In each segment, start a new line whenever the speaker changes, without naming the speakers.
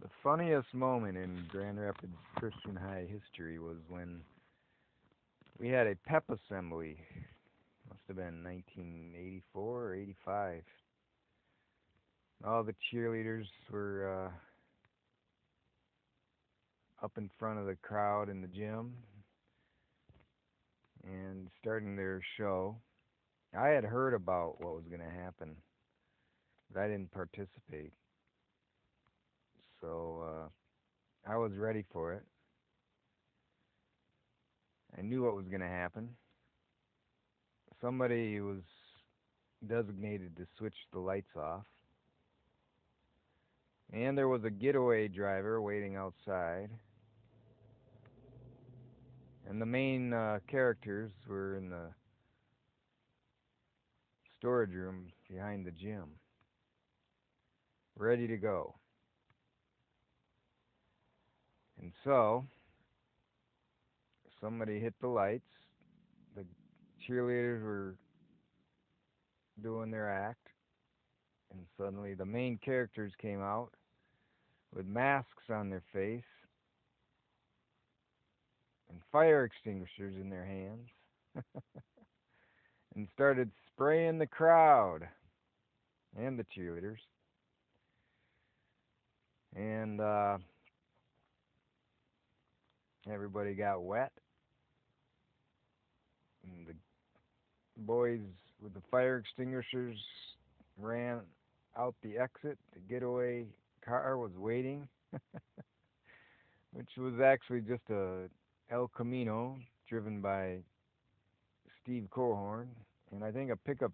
The funniest moment in Grand Rapids Christian High history was when we had a pep assembly. Must have been 1984 or 85. All the cheerleaders were up in front of the crowd in the gym and starting their show. I had heard about what was going to happen, but I didn't participate. So I was ready for it. I knew what was going to happen. Somebody was designated to switch the lights off, and there was a getaway driver waiting outside. And the main characters were in the storage room behind the gym, ready to go. And so, somebody hit the lights. The cheerleaders were doing their act, and suddenly the main characters came out with masks on their face and fire extinguishers in their hands and started spraying the crowd and the cheerleaders. And everybody got wet. And the boys with the fire extinguishers ran out the exit. The getaway car was waiting, which was actually just a El Camino driven by Steve Cohorn, and I think a pickup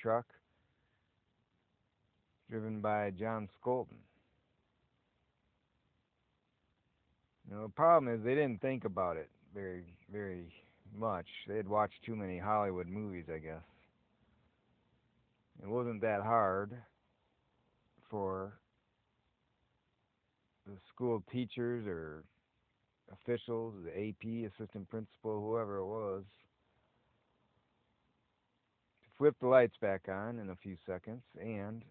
truck driven by John Skolton. The problem is they didn't think about it very much. They had watched too many Hollywood movies, I guess. It wasn't that hard for the school teachers or officials, the AP, assistant principal, whoever it was, to flip the lights back on in a few seconds and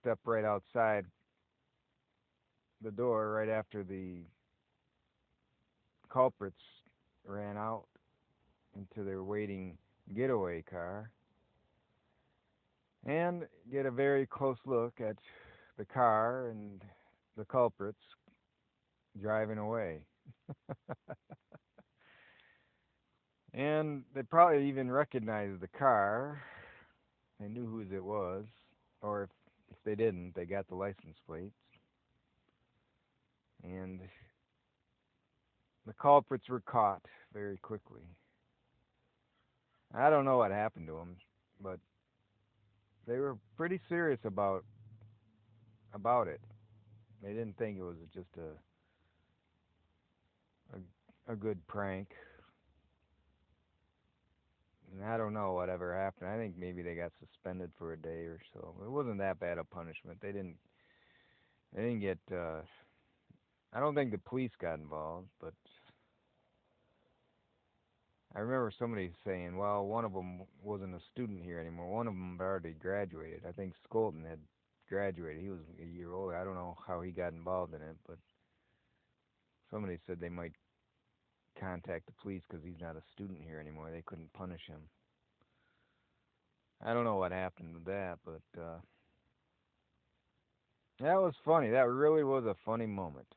step right outside the door right after the culprits ran out into their waiting getaway car and get a very close look at the car and the culprits driving away. And they probably even recognized the car. They knew whose it was, or if they didn't, they got the license plates. And the culprits were caught very quickly. I don't know what happened to them, but they were pretty serious about it. They didn't think it was just a good prank. And I don't know whatever happened. I think maybe they got suspended for a day or so. It wasn't that bad a punishment. They didn't get I don't think the police got involved, but I remember somebody saying, well, one of them wasn't a student here anymore. One of them had already graduated. I think Skolton had graduated. He was a year older. I don't know how he got involved in it, but somebody said they might contact the police because he's not a student here anymore. They couldn't punish him. I don't know what happened with that, but that was funny. That really was a funny moment.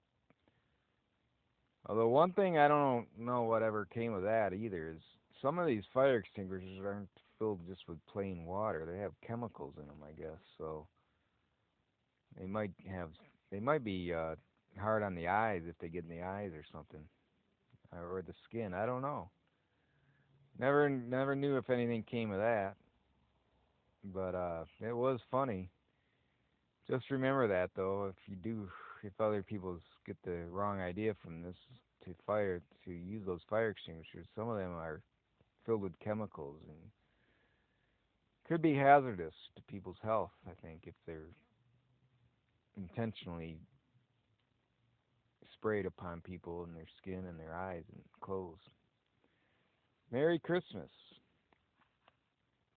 Although one thing I don't know whatever came of that either is some of these fire extinguishers aren't filled just with plain water. They have chemicals in them, I guess. So they might have they might be hard on the eyes if they get in the eyes or something, or the skin. I don't know. Never knew if anything came of that, but it was funny. Just remember that though, if other people get the wrong idea from this to use those fire extinguishers, some of them are filled with chemicals and could be hazardous to people's health. I think if they're intentionally sprayed upon people in their skin and their eyes and clothes. Merry Christmas.